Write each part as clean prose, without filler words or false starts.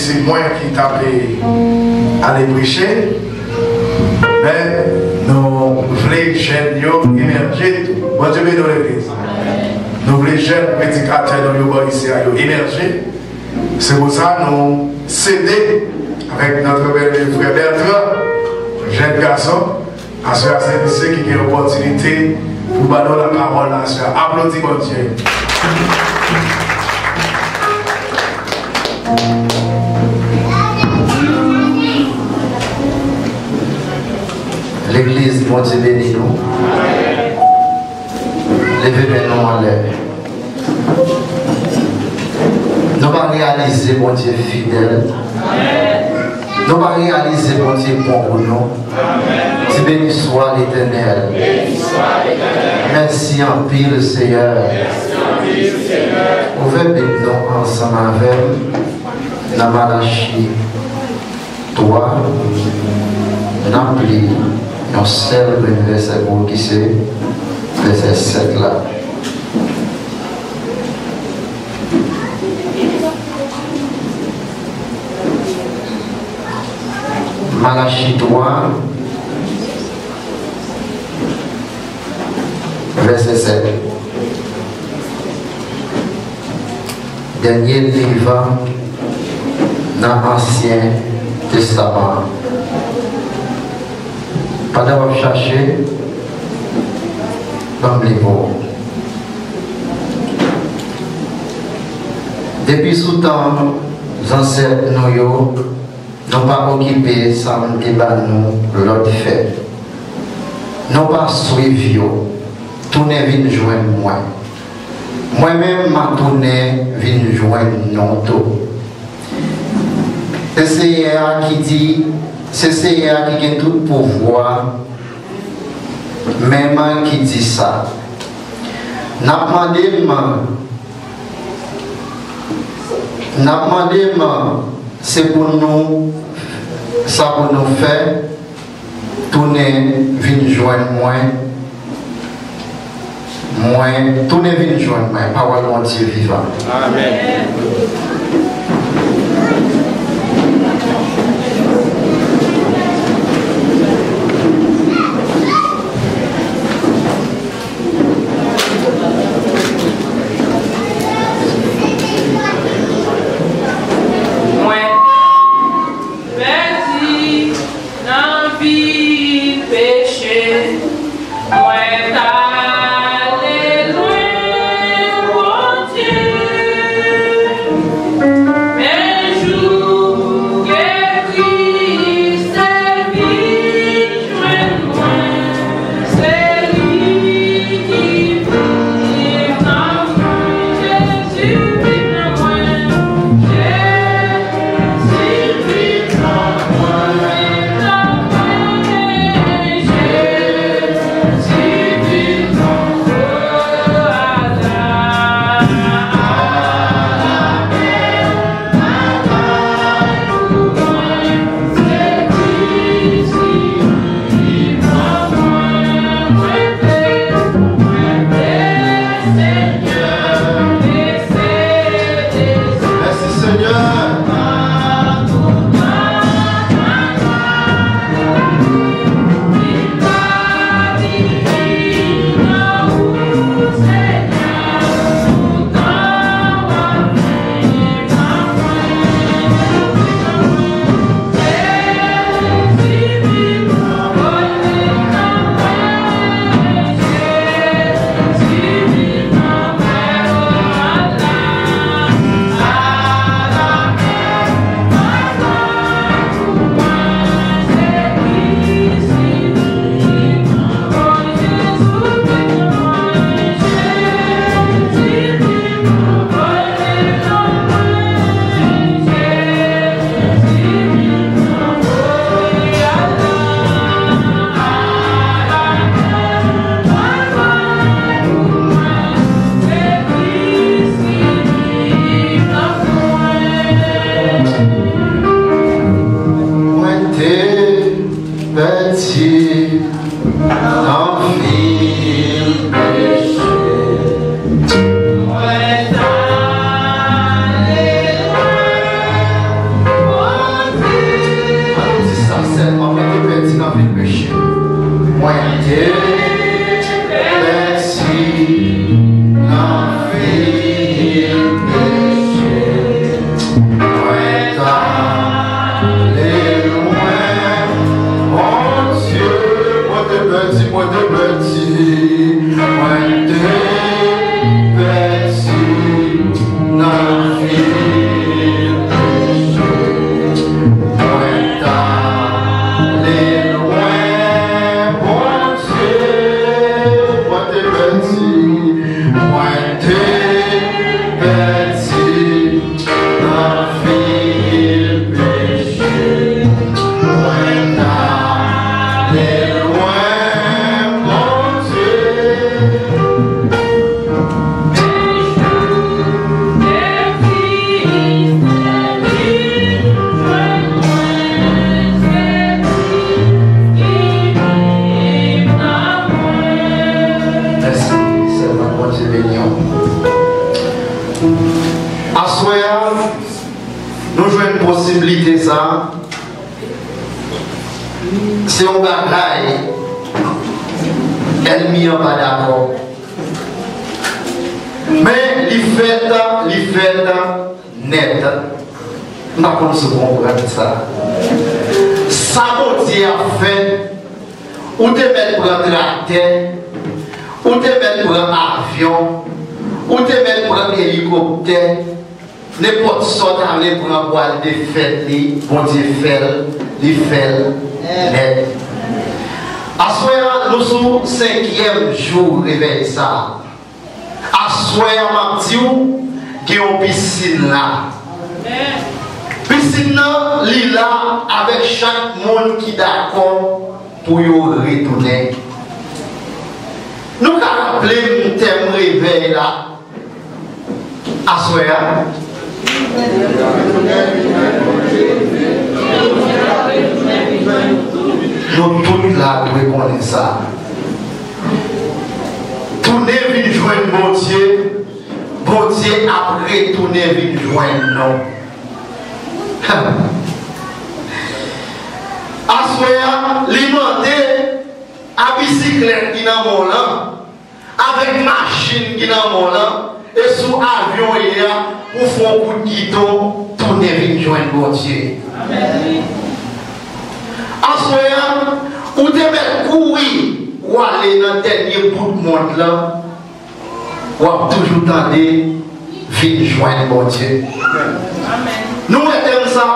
C'est moi qui t'appelais à aller prêcher, mais nous voulons jeunes émerger. Bon Dieu bénisse l'église. Nous voulons jeunes prédicateurs ici à émerger. C'est pour ça que nous cédons avec notre bel frère Bertrand, jeune garçon, à ce service qui a une opportunité pour donner la parole à ce. Applaudis mon Dieu. L'église, mon Dieu bénis nous. Levez maintenant en l'air. Nous allons réaliser, mon Dieu fidèle. Nous allons réaliser, mon Dieu bon pour nous. Tu béni soit l'Éternel. Merci en pile, Seigneur. Ouvrez maintenant ensemble avec la Malachie. Toi, n'appli. Un seul verset pour qui c'est verset 7 là. Malachie 3, verset 7. Dernier livre dans l'Ancien Testament. Pendant que vous cherchez, dans le livre. Depuis ce temps, les ancêtres n'ont pas occupé sans débat nous l'autre fait. N'ont pas suivi, tourner vient joindre moi. Moi-même, ma tournée vient joindre non tout. C'est Seigneur qui dit. C'est Seigneur qui a tout pouvoir, même qui dit ça. N'a demandé, c'est pour nous, ça pour nous faire, tourner, venir joindre moi, moi, tout n'est venu joindre ma parole mon Dieu vivant. Amen. Nous jouons une possibilité ça. C'est un bagaille. Elle m'y a pas d'accord. Mais il fait net. Je ne sais pas si vous comprenez ça. Ça vous dit à fait. Ou te mettre pour un tracteur, ou te mettre pour un avion, ou te mettre pour un hélicoptère. N'importe sorte d'aller pour un voile de fête, bon Dieu fait net. À ce moment, nous sommes 5e jour réveil ça. À ce moment, je dis qu'il y a une piscine là. Piscine là, là, avec chaque monde qui est d'accord pour y retourner. Nous avons rappelé un thème réveil là. À ce moment, nous tous là devons connaître ça. Tourner une joindre bon Dieu, après retourner vite joindre non. Assoya, l'imandé à bicyclette qui dans mon là, avec machine qui dans mon là, et sous avion il y a pour faire un coup de guidon, tourner vite joindre bon Dieu. Assoya, ou te mettre courir, ou aller dans le dernier bout de monde là, ou toujours tenter vite joindre bon Dieu. Nous mettons ça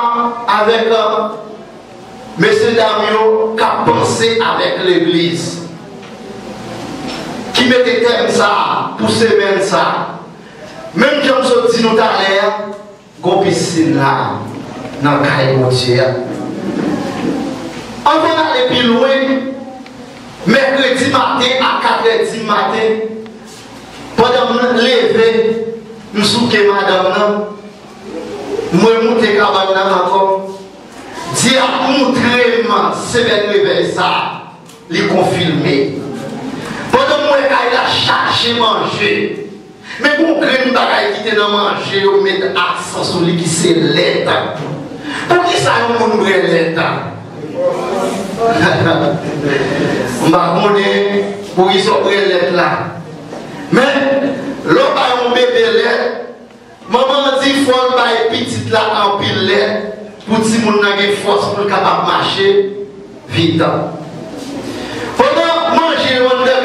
avec messieurs dames qui ont pensé avec l'église. Qui mettait thème ça pour semaine ça. Même comme je dis nous tout à l'heure, qu'on piscine là, dans le cahier mon Dieu. On va aller plus loin, mercredi matin à 4h du matin, pendant que je lever, je suis madame. Moi, je suis encore. Dieu a montré ma semaine réveil ça, les confirmer. Pendant que moi, il a cherché manger. Mais pour que les bagailles qui étaient dans manger, on met accent sur lui qui c'est l'état. Pour qui ça nous met l'état? On va connaître pour qu'ils soient l'état là. Mais, l'autre a un bébé lait. Maman dit qu'il faut que les petites là en pile lait. Pour que les gens aient force pour capable marcher vite. Pendant manger le là,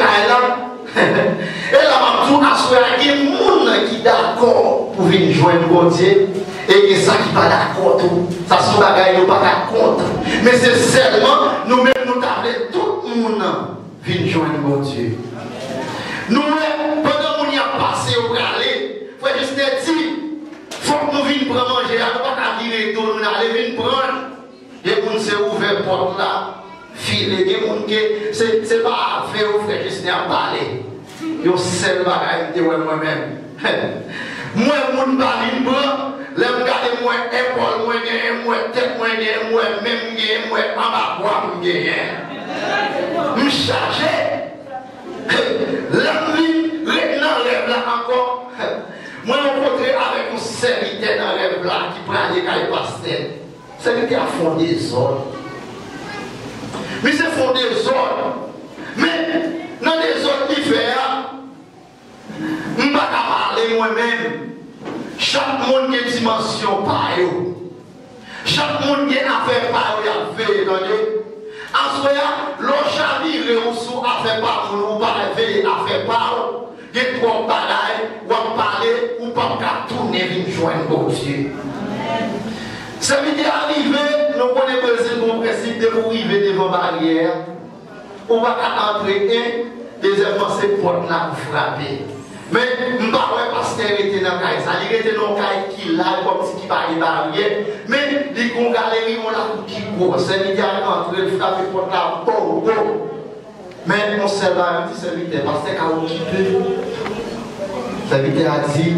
et là, je vais assurer qu'il y a des gens qui sont d'accord pour venir joindre bon Dieu et il y a des gens qui ne sont pas d'accord. Ça sont des gens qui ne sont pas d'accord. Mais c'est seulement nous-mêmes nous avons tout le monde venir joindre bon Dieu. Nous, pendant qu'on y a passé au aller, il faut juste dire, il faut que nous venions prendre manger, nous ne pouvons pas virer tout, nous allons venir prendre. Et nous sommes ouverts porte là, filer, des gens qui, c'est pas faire au frère juste à parler. Yo seul bagage de moi-même. Moi, mon bali blanc, les regarder moi épaule, moi gagne, moi tête, moi gagne, moi même gagne, moi en bas moi gagne. Me charger. L'ami dans rêve là encore. Moi rencontré avec un serviteur dans rêve là qui prend des cailles pastel. Serviteur a fondé des ordres. Mais c'est fondé des ordres. Mais dans les autres différents, je ne vais pas parler moi-même. Chaque monde a une dimension par eux. Chaque monde a une affaire par eux à faire. En soi, l'on chavire ou sous affaire par eux, ou pas veiller affaire par eux. Il y a trois bagailles, ou à parler, ou pas tourner, venir joindre bon Dieu. Ça m'est arrivé, nous connaissons le principe de vous arriver devant la barrière. On va entrer deuxièmement, c'est porte là pour frapper. Mais je ne sais pas parce qu'il était dans le caille. Il était dans le caille qui là, comme si il parlait barrière. Mais les galeries, on a tout qui court. C'est l'idée d'entrer, de frapper porte là, bon. Mais on s'est là, un petit serviteur, parce que quand on quitte, le serviteur a dit,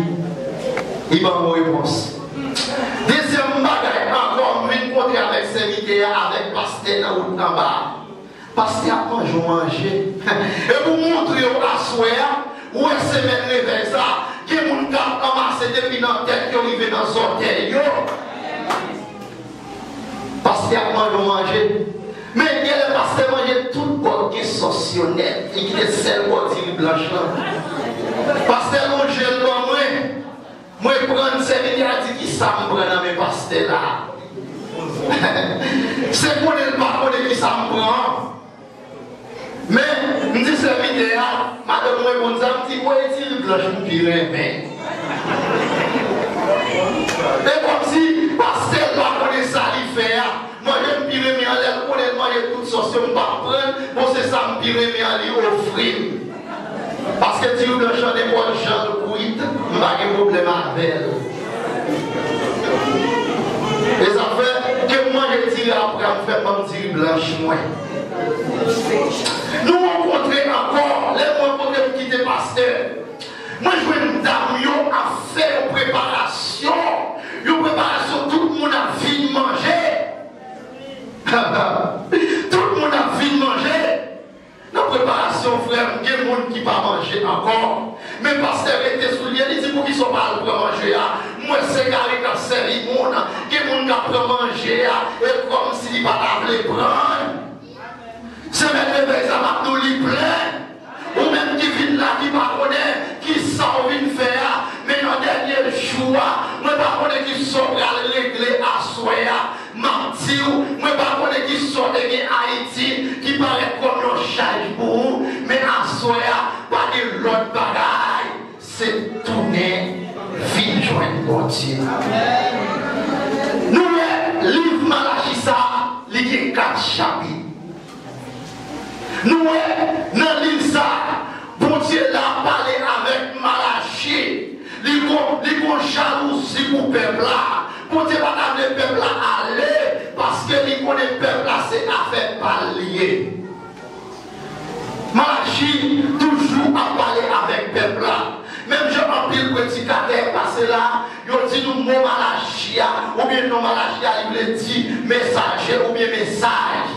il m'a une réponse. Deuxième bagaille, encore, je vais rencontrer avec le serviteur, avec le pasteur dans le bas. Parce qu'il y a manger. Et pour montrer à soi, où est-ce que c'est réveil ça, qui est mon cap amassé depuis dans la tête qui arrive dans son orteil. Parce qu'il y a manger. Mais il y a le pasteur manger tout le corps qui est socionnel et qui est seul pour dire blanche. Pasteur manger le moi. Moi, je prends une serviteur et dis qui ça me prend dans mes pasteurs là. C'est pour le pas qui ça me prend. Mais, je dis cette vidéo, madame, moi, mon ami, dit, moi, il dit, blanche, je me mais. Et comme si, pasteur doit connaître ça, il fait, moi, je me pire, mais en l'air, pour les manger toutes sortes, je ne vais pas prendre, bon, c'est ça, me pire, mais en l'air, offrir. Parce que si vous blanche, des bonnes gens de couille, je n'ai pas de problème avec elle. Les affaires que moi, je tire après, je fais pas me dire blanche, moi. Nous rencontrons encore, les rencontres qui quitter pasteur. Moi, je veux une dame à faire une préparation. Une préparation, tout le monde a fini de manger. Tout le monde a fini de manger. Nos préparations, frère, des gens qui ne pas manger encore. Mais pasteur était soulié, il dit pour qu'ils ne sont pas pour manger. Moi, c'est carré qui a servi les gens qui ont manger, et comme s'il ne pas les prendre. C'est mettre les examens nous les plein. Ou même qui vient là, qui ne connaît, qui sort une faire, mais dans le dernier jour, moi ne connais qui sort à régler à soi, mentir, moi ne connais qui sort de Haïti, qui paraît comme un charge pour vous, mais à soi, pas de l'autre bagaille, c'est tourner, vie joindre bon Dieu. Nous, le livre Malachie, il y a 4 chapitres. Nous, dans l'île ça, bon Dieu l'a parlé avec Malachie. Il y a jalousie pour le peuple là. Bon Dieu va amener le peuple là à aller parce que il connaît le peuple là, c'est affaire parler. Malachie toujours a parlé avec le peuple là. Même je m'en pile prédicateur passé là, il dit nous mon Malachie, ou bien non Malachie, il veut dire messager ou bien message.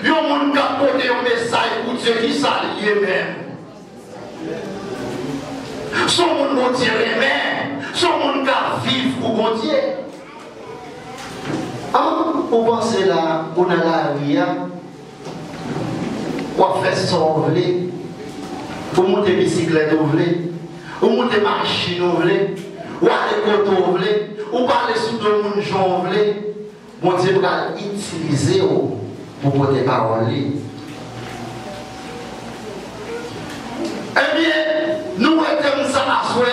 Il y a un monde qui a porté un message pour Dieu qui s'allie même. Son monde bon Dieu même. Son monde qui a vivre pour bon Dieu. Vous pensez là, on a la vie, on fait ça, on monte bicyclette, on monte machine, on aller côté, on parle sur le monde, bon Dieu va utiliser pour porter parole. Eh bien, nous mettons ça à soi,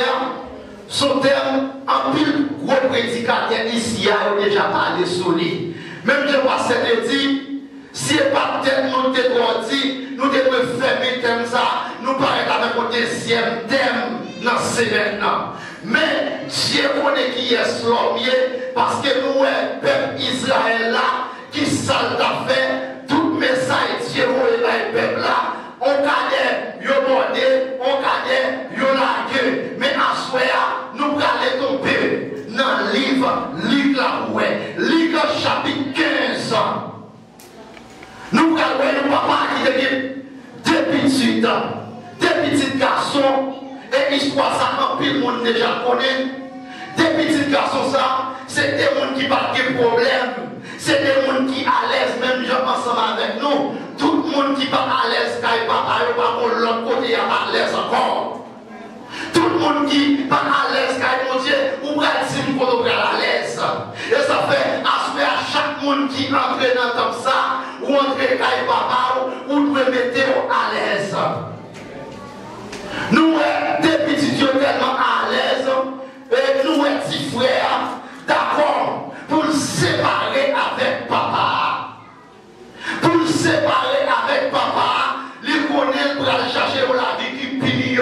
son terme en pile gros prédicateur ici a déjà parlé sur lui. Même je vois cette dit, si pas tellement de dit, nous devons fermer thème ça, nous paraît avec un deuxième thème dans ce maintenant. Mais Dieu connaît qui est l'homme parce que nous, peuple Israël là, qui s'en a fait, tout message Dieu et le peuple là, on gagne, on bordé, on gagne, on largué. Mais à soi, nous allons tomber dans le livre là, livre chapitre 15. Nous allons papa qui devient deux petits garçons, et l'histoire ça, en pile monde déjà connaît. Des petits garçons ça, c'est des gens qui n'ont pas de problème. C'est des gens qui sont à l'aise, même gens ensemble avec nous. Tout le monde qui n'est pas à l'aise, quand il pas à l'autre côté, il n'est pas à l'aise encore. Tout le monde qui n'est pas à l'aise, quand il dit, ou va dire qu'on est à l'aise. Et ça fait à chaque monde qui entre dans ça, ou entre quand il papa, ou doit mettre à l'aise. Nous, des petits yeux tellement à l'aise, et nous, petits frères, d'accord, pour le séparer avec papa. Pour le séparer avec papa, il connaît pour aller chercher la vie qui punit,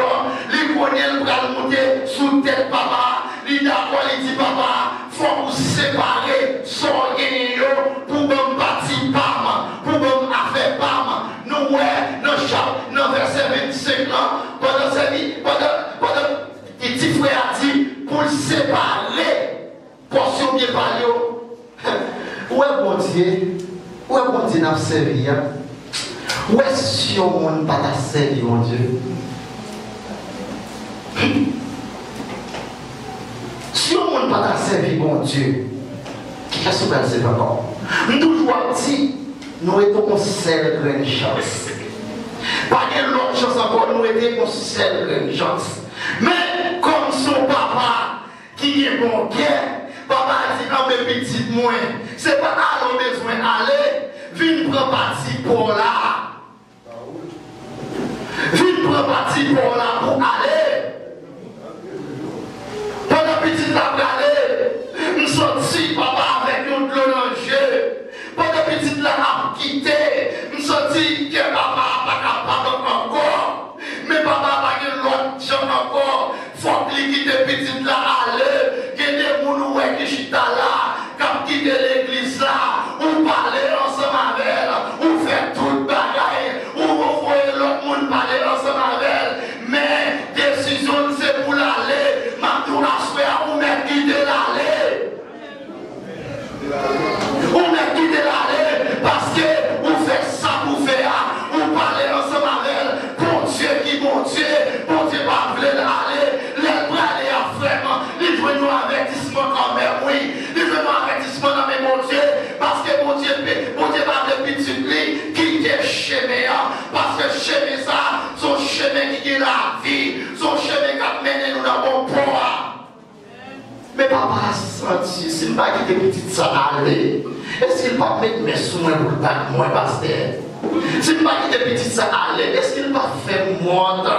il connaît pour aller monter sous tête papa, il d'accord, il dit papa, il faut vous séparer, sortir pour me bâtir pam, pour me faire pam. Nous, dans le verset 25, pendant il dit frère a dit, pour le séparer, portion bien parlé. Où est bon Dieu? Où est bon Dieu n'a servi? Où est-ce si on n'a pas servi mon Dieu? Si on n'a pas servi mon Dieu, qu'est-ce que c'est encore? Nous toujours dit, nous étions seule grande chance. Pas de l'autre chance encore, nous étions seule grande chance. Mais comme son papa qui est bon cœur, papa dit non mais petit moins, c'est pas à l'homme besoin d'aller, viens prendre parti pour là. Viens prendre parti pour là pour aller. Pendant petit la aller, nous sortis papa avec un l'enjeu. Pendant petit la a quitté, nous sortis que papa pas capable encore. Mais papa pas que l'autre jambe encore. Faut qu'il quitte petit là aller. Que des gens qui chita là, qui quitte l'église là, ou parler ensemble avec elle, ou faire tout bagaille, ou envoyer l'autre monde parler ensemble avec elle. Mais papa senti, si je pas quitter petite ça aller, est-ce qu'il va mettre mes sous moi pour pas moi pasteur? Si je pas quitter petite ça aller, est-ce qu'il va faire monde?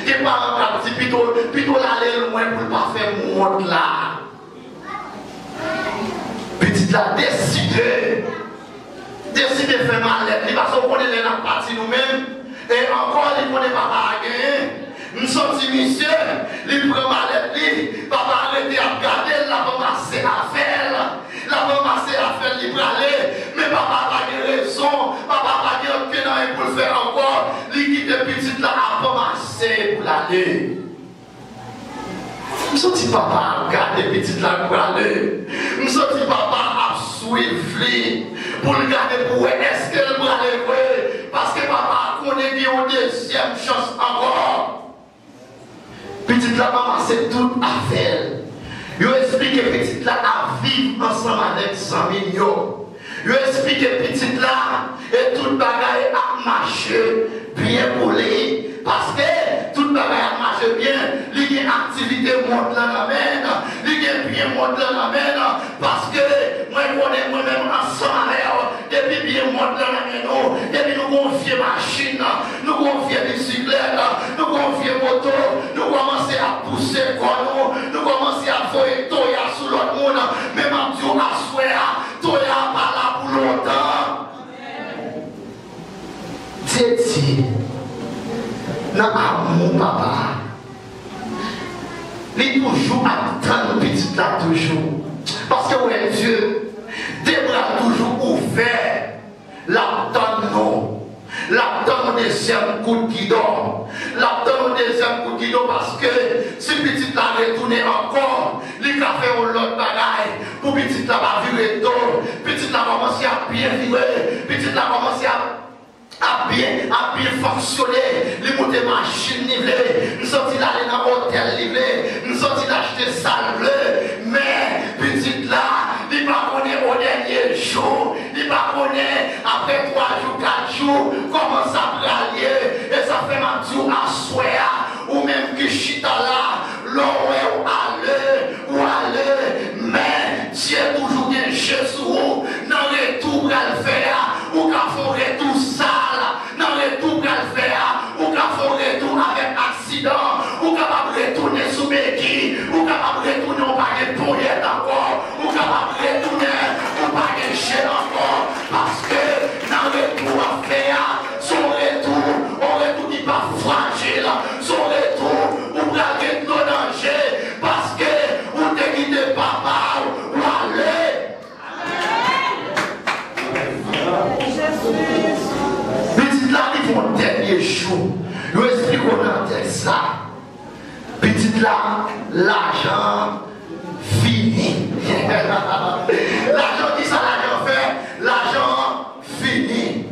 Que parents dit plutôt l'aller loin pour pas faire monde là. Petite là décidé de faire mal, parce qu'on connaît les parties nous-mêmes et encore il connaît pas à gagner. Nous sommes monsieur, il prend mal, papa arrêté à regarder, la mamasser à faire, il prend aller, mais papa n'a pas raison, papa n'a pas de rien pour le faire encore, il quitte petite là à ramasser pour l'aller. Nous sommes papa regarder petite là pour aller, nous sommes papa à suivre pour le garder pour est-ce qu'elle va aller, parce que papa connaît une deuxième chance encore. Petite là, maman, c'est toute affaire. Je explique petite là à vivre ensemble avec 100 millions. Je explique petite là et toute bagaille à marcher bien pour lui. Parce que toute bagaille à marcher bien, il y a une activité monte dans la main, il y a bien monte dans la main. Parce que moi, je connais moi-même ensemble avec depuis bien monte dans la main, depuis nous confier machine, nous confier bicyclette, nous confier moto, nous commencer à pousser quoi nous commencer à faire Toya sous l'autre monde, même en Dieu à souhait, Toya pas là pour longtemps. Titi, dans l'amour, papa, il est toujours attendre petit là, toujours. Parce que, ouais, Dieu, des bras toujours ouverts, l'attendre. L'attendre au deuxième coup de guidon. L'attendre au deuxième coup de guidon parce que si petit là retourne encore, il a fait l'autre bagaille pour petit là va virer tôt. Petit là commencer à bien virer. Petit là commencer à bien fonctionner. Les monter machine nivelée. Nous sommes allés dans l'hôtel nivelé. Nous sommes acheter salle bleue. Mais petit là, il va connaître au dernier jour. Il va connaître après 3 jours, 4 jours, comment ça va aller. Et ça fait ma Dieu à souhait. Ou même que chita là, l'eau ou aller. Mais Dieu toujours bien chez vous. Dans le retour à le faire. Ou qu'à faire tout ça. Dans le retour à le faire. Ou qu'à faire retour avec accident. Ou capable de retourner sous béquille. Ou capable de retourner au paquet de pouillette encore. Ou capable de retourner au paquet de chien encore. Parce que dans le retour à faire, son retour n'est pas fragile. Son retour, ou braquer nos dangers. Parce que vous te quittez papa ou aller. Petite là, ils vont dernier jour. Je vous explique comment on ça. Petite là, l'argent fini. L'argent qui ça, l'argent fait, l'argent fini.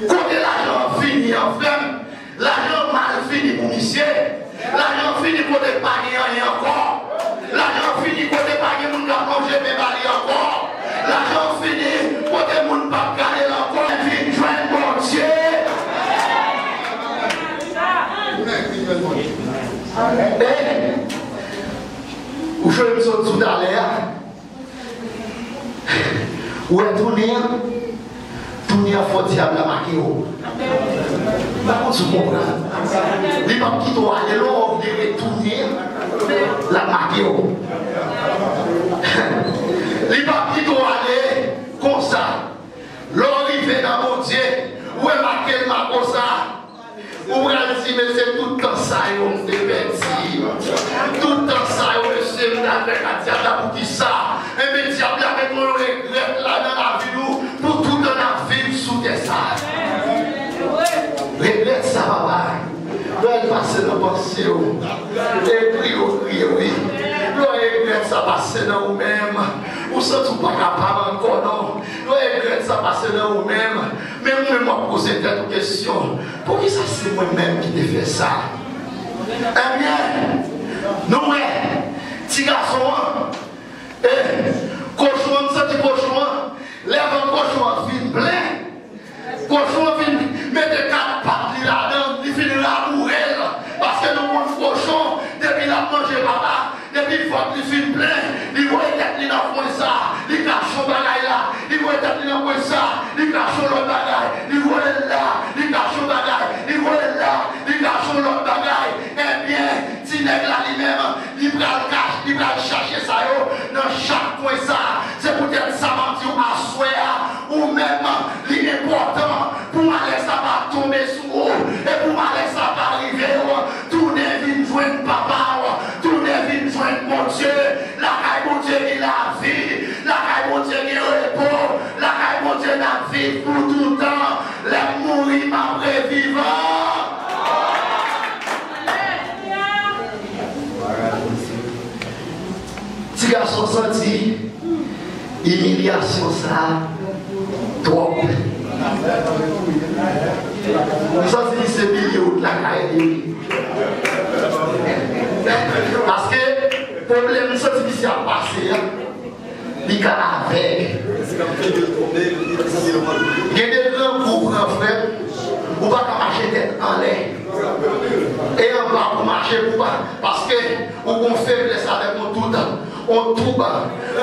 Côté l'argent fini, en fait, l'argent mal fini pour monsieur. L'argent fini pour ne pas gagner encore. L'argent fini pour ne pas gagner, mon gars, manger mes balles encore. L'argent fini pour ne moun pas gagner encore. Vite, joindre mon Dieu. Où je me suis tout à l'heure. Où est tourné à fort diable à Makio. Par contre, tu comprends. Les gens qui doivent aller là, on veut retourner la Makio. Les gens qui doivent aller comme ça. L'arrivée dans mon Dieu. Où est marqué comme ça? Où est dit, mais c'est tout le temps ça, on est bêtis. Tout le temps ça, on est chez nous avec un diable pour qui ça. Et le diable avec mon regret là dans la vie, pour tout dans la vie sous tes ça. Regrette ça, papa. Doit passer dans la pensée. Et prie, oui. Doit regrette ça passer dans vous-même. Ou ça, tu pas capable encore, non. Doit regrette ça passer dans vous-même. Mais moi, je pose cette question. Pour qui ça, c'est moi-même qui t'ai fait ça? Eh bien, nous, petit garçon, cochon, ça, petit cochon, lève un cochon, fin plein. Cochon, fin, mettez 4 pattes là-dedans, il finira pour elle. Parce que nous, mon cochon, depuis la manger papa, depuis le vote, il fait plein, il voit être dans le ça, il cache son bagaille là, il voit être dans le ça, il cache l'autre bagaille, il voit là, il cache son bagaille, il voit là, il cache l'autre bagaille. Eh bien, si nèg là lui-même, il va le cacher, il va chercher ça dans chaque coin ça. C'est peut-être ça m'a dit à souhait ou même l'important pour aller ça va tomber sous eau et pour aller ça va arriver. Tout devine joindre papa, tout devine joindre mon Dieu. La caille mon Dieu qui la vie, la caille mon Dieu qui repos, la caille mon Dieu la vie pour tout le temps. Les mourir ma vivant. Si garçon senti humiliation ça trop. Ça c'est milieu de la caille. Parce que le problème ça c'est à passer. Il y a avec. Il y a des grands groupes frère. Ou pas marcher tête en l'air. Et on va pour marcher pour pas. Parce que on faiblesse avec mon tout temps. On trouve.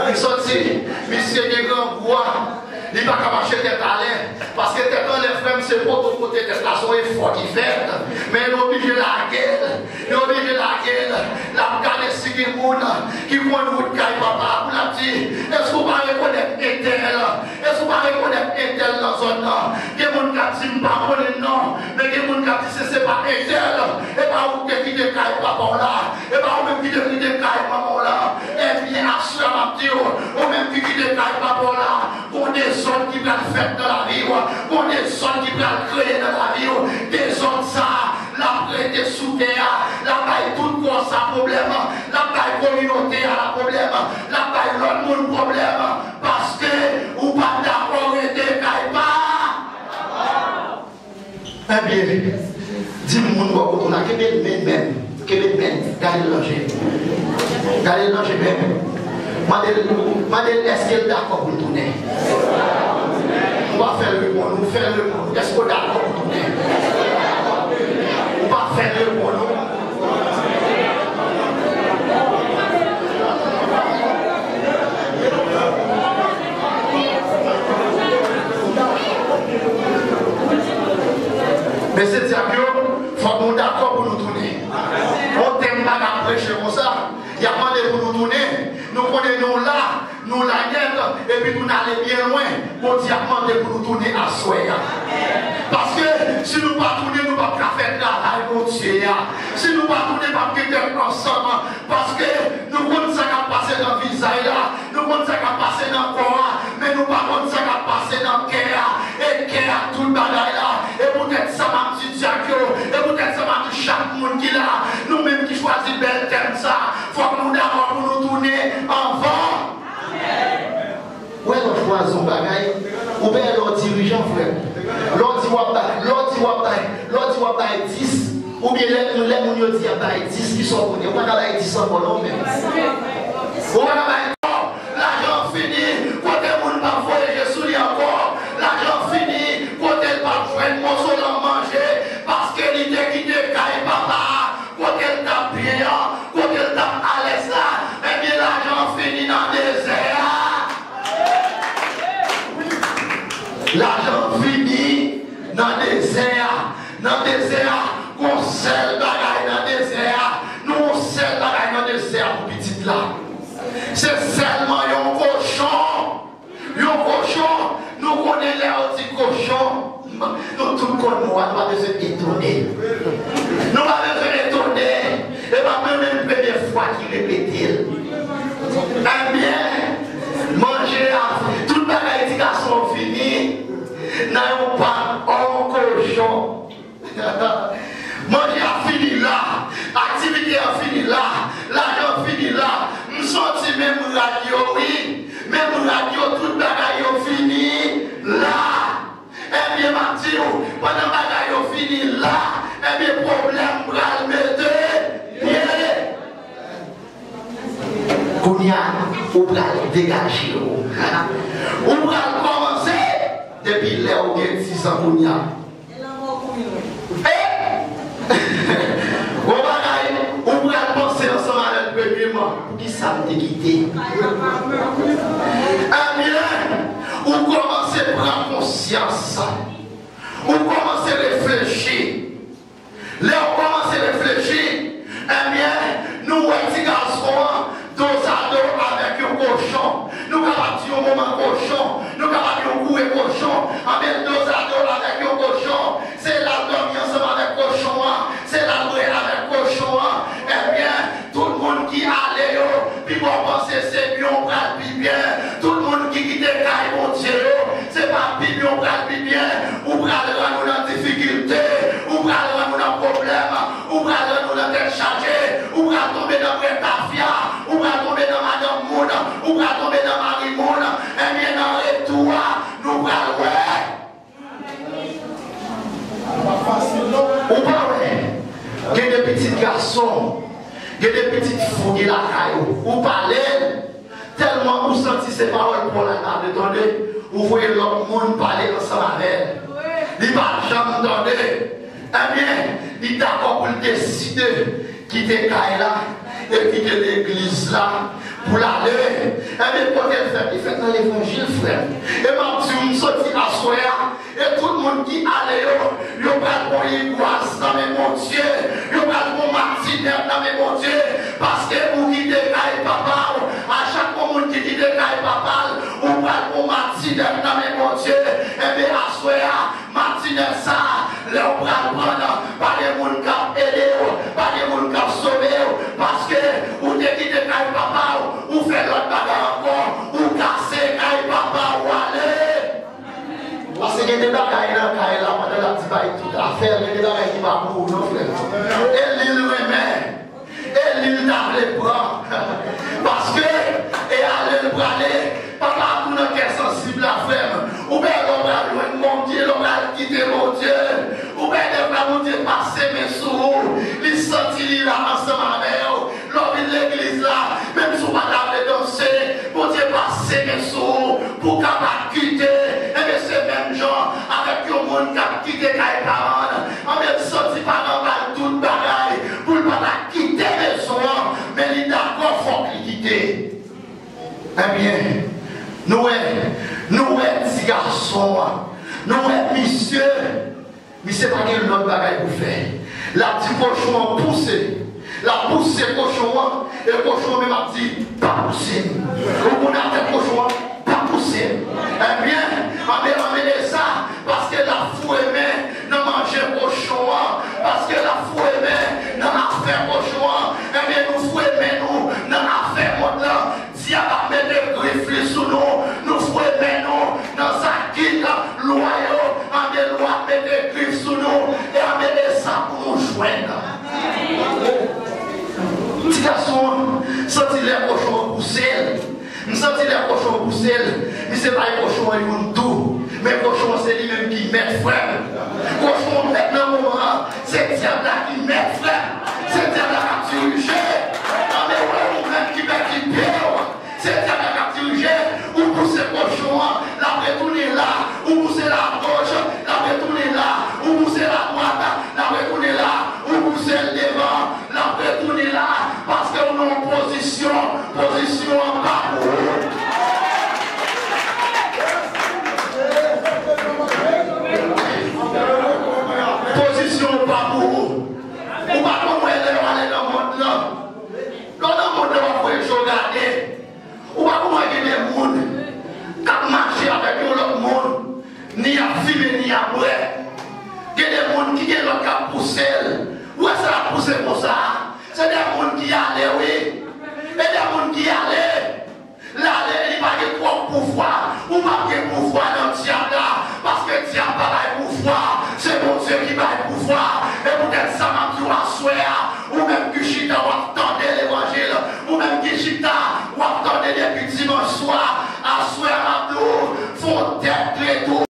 Il sortit. Monsieur des grands bois. Il ne va pas marcher tête à l'air. Parce que tête en l'air, frère, c'est pour ton côté tête là, son effort qui fait. Mais il est obligé de la gueule. Il est obligé de la gueule. La regarder si il y a des gens qui vont nous dire papa. Pour la dire, est-ce qu'on va reconnaître Intel? Est-ce qu'on va reconnaître Intel dans la zone là? Il y a des gens qui ne pas connaître non. Mais il y a des gens qui disent que ce n'est pas Intel. Et pas où qui te caille papa là. Et pas où même qui te caille maman là. Et bien, assurez-moi, ou même qui te caille papa là. Pour des zones qui vont faire dans la vie, pour des zones qui vont créer dans la vie, des zones ça, la prêter sous terre, la baille tout le monde ça problème, la baille communauté à la problème, la baille l'autre monde problème, parce que ou pas d'accord et décaille pas. Eh bien, dis-moi, on a qu'est même, d'aller loger. D'aller loger même. Madeleine, est-ce qu'elle est d'accord pour tourner? On va faire le bon, nous faire le bon. Est-ce qu'on est d'accord pour tourner? On va faire le bon, nous. Mais c'est dire que faut nous d'accord pour nous tourner. On t'aime pas à prêcher comme ça. Il y a demandé pour nous tourner. Nous connaissons là, nous la guette, et puis nous allons bien loin. Pour dire demandé pour nous tourner à soi. Parce que si nous ne pas tourner, nous ne pouvons pas faire travail pour Dieu. Si nous ne pas tourner, nous ne pouvons pas quitter ensemble. Parce que nous connaissons ça qui a passé dans le visage, nous connaissons ça qui a passé dans le corps, mais nous ne connaissons pas ça qui a passé dans le cœur. Et le cœur, tout le bagaille là. Et peut-être ça m'a dit Diakio, et peut-être ça m'a dit chaque monde qui là. Nous-mêmes qui choisissons bel thème ça, il faut que nous d'accord pour nous tourner avant. Ouais, nous choisissons bagaille. Ou bien l'autre dirigeant, frère. L'autre dit wap 10. Ou bien les gens qui disent 10 qui sont connus. On va pas 10 encore non, mais. On va pas l'argent fini. Quand les gens pas voyager sous lui encore. L'argent fini. Quand elle pas jouer mon sol à manger. Parce que l'idée qui te caille papa. Quand elle tape bien. Quand elle tape à l'aise là. Eh bien l'argent fini dans le désert. L'argent fini dans le désert. Dans le désert. Qu'on sel bagaille dans le désert. Nous on sel bagaille dans le désert pour petit là. C'est seulement un cochon. Un cochon. Nous connaissons les petits cochons. Nous tout connaissons. Nous pas besoin d'étonner. Nous pas besoin d'étonner. Et pas même une première fois qu'il répète. Eh bien, manger tout le bagaille de garçon fini. N'ayons pas un cochon. Manger a fini là, activité a fini là, l'argent fini là, nous sortis même radio, oui, même radio, tout le bagaille fini là. Eh bien, Mathieu, pendant le bagaille fini là, eh bien, problème pour le mettre. Kounia, ou pour dégager. Ou pour commencer depuis là où il y a 600 Kounia. On va penser ensemble avec le premier mois. ça me quitté. Eh bien, vous commencez à prendre conscience. Vous commencez à réfléchir. Là, on commence à réfléchir. Eh bien, nous, petits garçons, dos à dos avec un cochon. Nous avons dit au moment cochon. Nous avons dit au goût cochon. Avec dos à dos avec un cochon. C'est la dormir ensemble avec cochon. C'est la louer avec cochon. Eh bien, tout le monde qui allait, puis vous pensez c'est bien, on va le bien. Tout le monde qui quitte le mon Dieu, c'est pas bien, on va le bien. Ou va nous dans difficulté. Ou va nous dans problème. Ou va nous dans tête chargée. Ou va tomber dans le tafia. Ou va tomber dans Madame Moune. Ou va tomber dans Marie Moune. Et bien dans le retour, nous va ouais. Ou pas ouais. Il y a des petits garçons. Il y a des petites fouilles la caillou. Ou parler. Tellement vous sentez ces paroles pour la table. Attendez. Vous voyez l'autre monde parler ensemble avec elle. Il ne va jamais entendre. Eh bien, il est d'accord pour décider de quitter Kaila et quitter l'église là pour l'aller. Eh bien, quand elle fait, il fait dans l'évangile, frère. Et ma petite, sorti à soir, et tout le monde qui allait, il va pour l'angoisse dans mes mon Dieu, il va pour martyr dans mes mon Dieu, parce que vous quittez Kaila papa, à chaque moment qui quitte Kaila papa, vous va pour martyr dans mes mon Dieu. Eh bien, à soir, martyr ça, le bras prendre, pas des gens qui ont aidé, pas des gens qui ont sauvé, parce que vous quittez Kaila papa, ou fait l'autre bagarre encore, ou casser Kaila papa, ou aller. Parce qu'il y a des bagailles dans Kaila, pendant la petite baille, toute affaire, il y a des bagailles qui vont pour nous, frère. Et l'île remet, et l'île t'a les bras. Parce que, et aller le braler, papa, pour nous qui est sensible à faire, ou bien l'on va loin de mon Dieu, l'on va quitter mon Dieu, ou bien mon Dieu passer mes sous, il sentit là ensemble avec eux, l'on vit l'église là, même si on va danser, mon Dieu passer mes sous, pour qu'on va quitter, et bien ces mêmes gens, avec le monde qui a quitté les parents, en même sorti par en bas toute bagaille, pour ne pas quitter les soins, mais il est d'accord, il faut qu'il quitte. Eh bien, nous, petits garçons, nous, messieurs, mais c'est pas qu'il y a l'autre bagaille pour faire. La petite cochon poussé, la poussé cochon, et le cochon même a dit, pas pousser. On a fait cochon, pas pousser. Eh bien, amenez ça, parce que la fou aimait de manger cochon, parce que la fou aimait dans l'affaire cochon, eh bien, nous fou aimait nous dans l'affaire montant. Si elle va mettre des griffes sous nous, nous fou aimait nous dans sa guide loyaux, en des lois mettre des griffes sous nous, et amener ça pour nous joindre. Petit garçon, senti les cochons pousser. Nous sentons les cochons pousser, mais ce n'est pas les cochons qui ont tout, mais les cochons c'est lui-même qui met frère. Cochon maintenant, c'est le diable qui met frère. C'est le diable qui a dirigé. Non mais vous-même qui met qui perd. C'est le diable qui a dirigé. Ou poussez le cochon, la retourner là. Ou poussez la gauche, la retourner là. Ou poussez la droite, la retourner là. Ou poussez le devant, la retourner là. Parce que nous avons position en bas. Position pas pour vous. Ou pas comment elle est aller dans le monde là. Dans le monde là, vous pouvez regarder. Ou pas comment il y a des gens qui marchent avec l'autre monde, ni à filmer, ni à boire. Il y a des gens qui ont l'autre qui poussé. Où est-ce que ça poussé pour ça? C'est des gens qui allaient, oui. Et des gens qui allaient. Là, il n'y a pas de trop pouvoir. Ou pas de pouvoir dans le diable là. Parce que le diable n'a pas de pouvoir. C'est mon Dieu qui va le pouvoir. Et peut-être ça m'a dit à souhait. Ou même que chita, ou attendez l'évangile. Ou même que chita, ou attendez depuis dimanche soir.